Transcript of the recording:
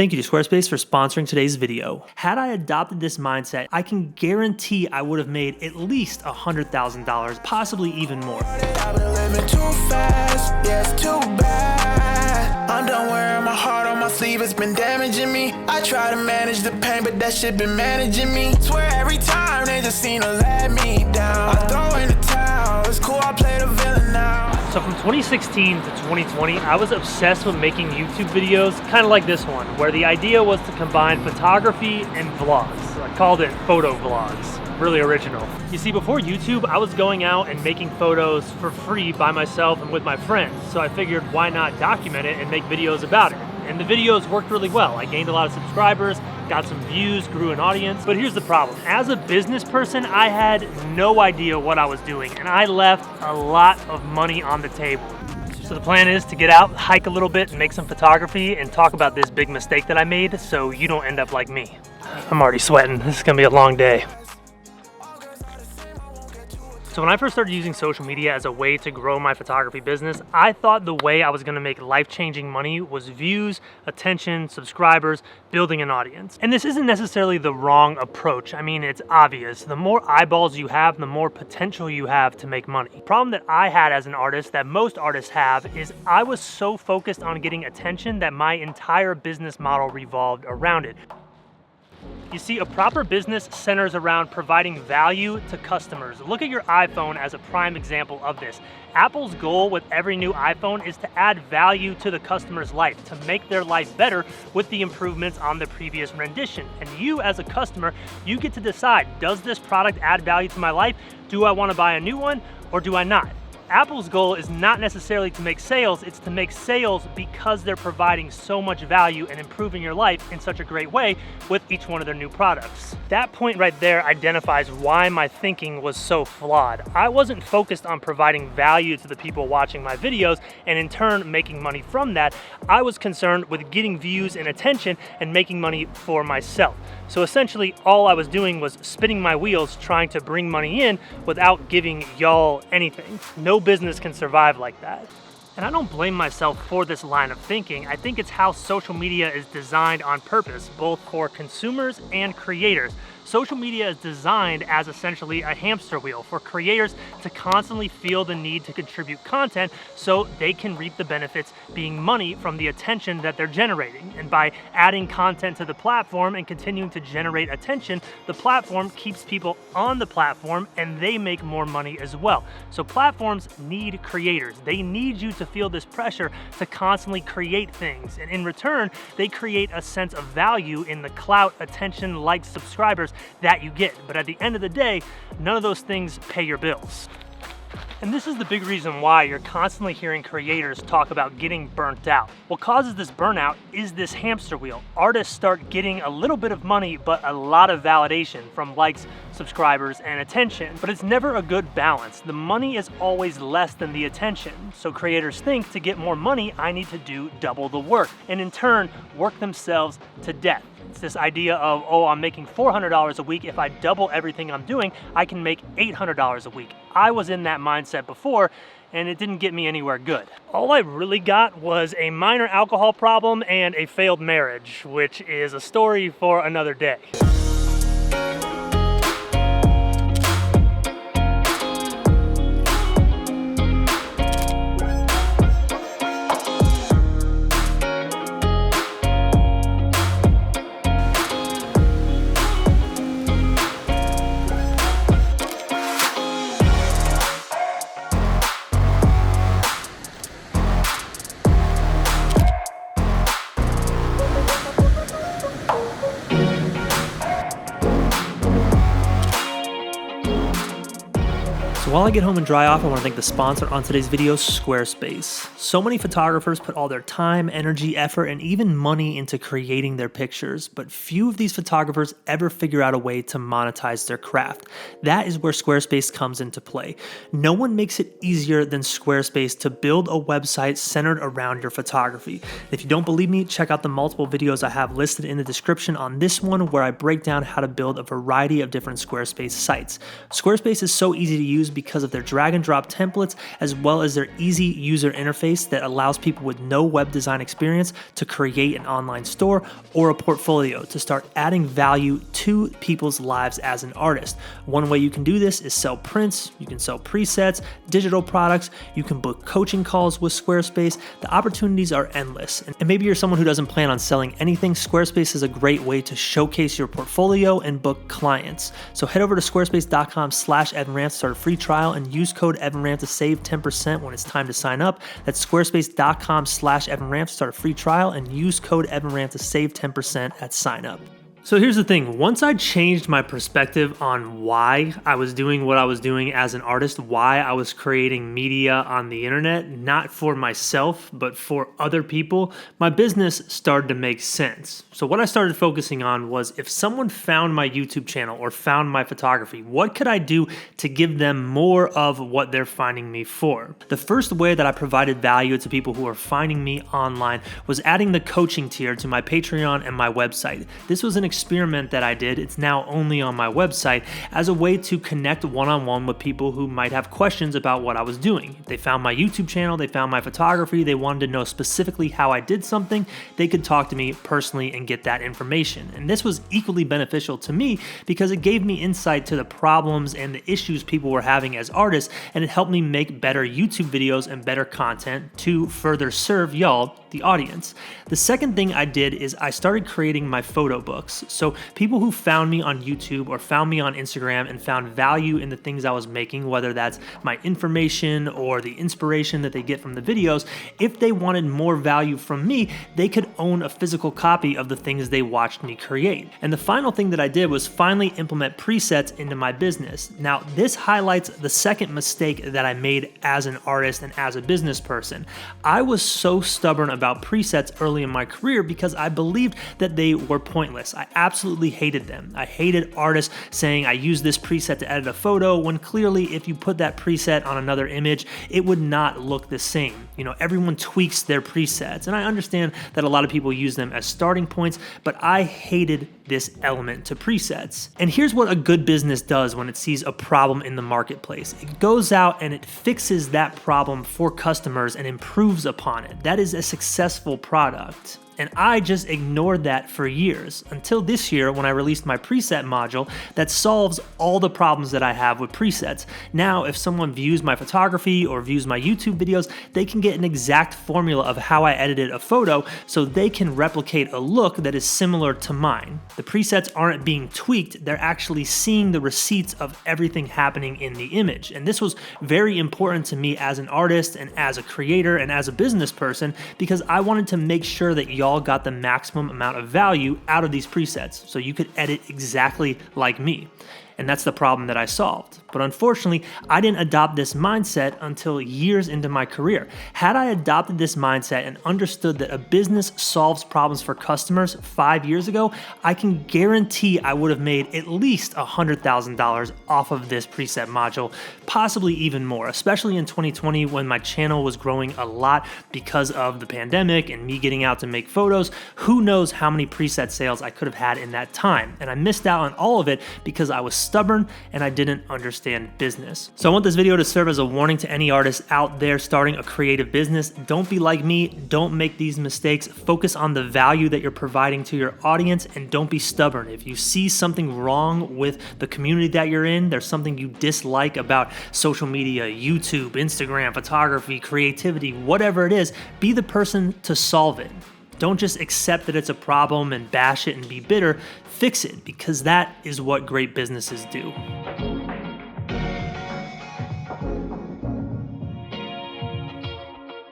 Thank you to Squarespace for sponsoring today's video. Had I adopted this mindset, I can guarantee I would have made at least $100,000, possibly even more. I've been living too fast, yeah, it's too bad. I'm done wearing my heart on my sleeve, it's been damaging me. I try to manage the pain, but that shit been managing me. Swear every time they just seem to let me down. I throw in the towel, it's cool, I play the villain now. So from 2016 to 2020, I was obsessed with making YouTube videos, kind of like this one, where the idea was to combine photography and vlogs. I called it photo vlogs. Really original. You see, before YouTube, I was going out and making photos for free by myself and with my friends. So I figured, why not document it and make videos about it? And the videos worked really well. I gained a lot of subscribers, got some views, grew an audience. But here's the problem. As a business person, I had no idea what I was doing, and I left a lot of money on the table. So the plan is to get out, hike a little bit, and make some photography and talk about this big mistake that I made so you don't end up like me. I'm already sweating. This is gonna be a long day. So when I first started using social media as a way to grow my photography business, I thought the way I was gonna make life-changing money was views, attention, subscribers, building an audience. And this isn't necessarily the wrong approach. I mean, it's obvious. The more eyeballs you have, the more potential you have to make money. The problem that I had as an artist, that most artists have, is I was so focused on getting attention that my entire business model revolved around it. You see, a proper business centers around providing value to customers. Look at your iPhone as a prime example of this. Apple's goal with every new iPhone is to add value to the customer's life, to make their life better with the improvements on the previous rendition. And you as a customer, you get to decide, does this product add value to my life? Do I want to buy a new one or do I not? Apple's goal is not necessarily to make sales, it's to make sales because they're providing so much value and improving your life in such a great way with each one of their new products. That point right there identifies why my thinking was so flawed. I wasn't focused on providing value to the people watching my videos and in turn making money from that. I was concerned with getting views and attention and making money for myself. So essentially all I was doing was spinning my wheels trying to bring money in without giving y'all anything. No business can survive like that. And I don't blame myself for this line of thinking. I think it's how social media is designed on purpose, both for consumers and creators. Social media is designed as essentially a hamster wheel for creators to constantly feel the need to contribute content so they can reap the benefits, being money from the attention that they're generating. And by adding content to the platform and continuing to generate attention, the platform keeps people on the platform and they make more money as well. So platforms need creators. They need you to feel this pressure to constantly create things. And in return, they create a sense of value in the clout, attention, likes, subscribers that you get. But at the end of the day, none of those things pay your bills. And this is the big reason why you're constantly hearing creators talk about getting burnt out. What causes this burnout is this hamster wheel. Artists start getting a little bit of money, but a lot of validation from likes, subscribers, and attention. But it's never a good balance. The money is always less than the attention. So creators think to get more money, I need to do double the work, and in turn, work themselves to death. It's this idea of, oh, I'm making $400 a week. If I double everything I'm doing, I can make $800 a week. I was in that mindset before, and it didn't get me anywhere good. All I really got was a minor alcohol problem and a failed marriage, which is a story for another day. So while I get home and dry off, I want to thank the sponsor on today's video, Squarespace. So many photographers put all their time, energy, effort, and even money into creating their pictures, but few of these photographers ever figure out a way to monetize their craft. That is where Squarespace comes into play. No one makes it easier than Squarespace to build a website centered around your photography. If you don't believe me, check out the multiple videos I have listed in the description on this one, where I break down how to build a variety of different Squarespace sites. Squarespace is so easy to use because of their drag and drop templates, as well as their easy user interface that allows people with no web design experience to create an online store or a portfolio to start adding value to people's lives as an artist. One way you can do this is sell prints, you can sell presets, digital products, you can book coaching calls with Squarespace. The opportunities are endless. And maybe you're someone who doesn't plan on selling anything. Squarespace is a great way to showcase your portfolio and book clients. So head over to squarespace.com/EvanRant to start a free trial and use code EvanRant to save 10% when it's time to sign up. That's squarespace.com/EvanRant to start a free trial and use code EvanRant to save 10% at sign up. So here's the thing, once I changed my perspective on why I was doing what I was doing as an artist, why I was creating media on the internet, not for myself, but for other people, my business started to make sense. So what I started focusing on was, if someone found my YouTube channel or found my photography, what could I do to give them more of what they're finding me for? The first way that I provided value to people who are finding me online was adding the coaching tier to my Patreon and my website. This was an experiment that I did. It's now only on my website as a way to connect one-on-one with people who might have questions about what I was doing. If they found my YouTube channel, they found my photography, they wanted to know specifically how I did something, they could talk to me personally and get that information. And this was equally beneficial to me because it gave me insight to the problems and the issues people were having as artists, and it helped me make better YouTube videos and better content to further serve y'all, the audience. The second thing I did is I started creating my photo books. So people who found me on YouTube or found me on Instagram and found value in the things I was making, whether that's my information or the inspiration that they get from the videos, if they wanted more value from me, they could own a physical copy of the things they watched me create. And the final thing that I did was finally implement presets into my business. Now, this highlights the second mistake that I made as an artist and as a business person. I was so stubborn about presets early in my career because I believed that they were pointless. I absolutely hated them. I hated artists saying I use this preset to edit a photo, when clearly if you put that preset on another image, it would not look the same. You know, everyone tweaks their presets, and I understand that a lot of people use them as starting points, but I hated this element to presets. And here's what a good business does when it sees a problem in the marketplace. It goes out and it fixes that problem for customers and improves upon it. That is a successful product. And I just ignored that for years, until this year when I released my preset module that solves all the problems that I have with presets. Now, if someone views my photography or views my YouTube videos, they can get an exact formula of how I edited a photo so they can replicate a look that is similar to mine. The presets aren't being tweaked, they're actually seeing the receipts of everything happening in the image. And this was very important to me as an artist and as a creator and as a business person, because I wanted to make sure that y'all got the maximum amount of value out of these presets so you could edit exactly like me. And that's the problem that I solved. But unfortunately, I didn't adopt this mindset until years into my career. Had I adopted this mindset and understood that a business solves problems for customers 5 years ago, I can guarantee I would have made at least $100,000 off of this preset module, possibly even more, especially in 2020 when my channel was growing a lot because of the pandemic and me getting out to make photos. Who knows how many preset sales I could have had in that time. And I missed out on all of it because I was stubborn and I didn't understand business. So I want this video to serve as a warning to any artists out there starting a creative business. Don't be like me. Don't make these mistakes. Focus on the value that you're providing to your audience, and don't be stubborn. If you see something wrong with the community that you're in, there's something you dislike about social media, YouTube, Instagram, photography, creativity, whatever it is, be the person to solve it. Don't just accept that it's a problem and bash it and be bitter. Fix it, because that is what great businesses do.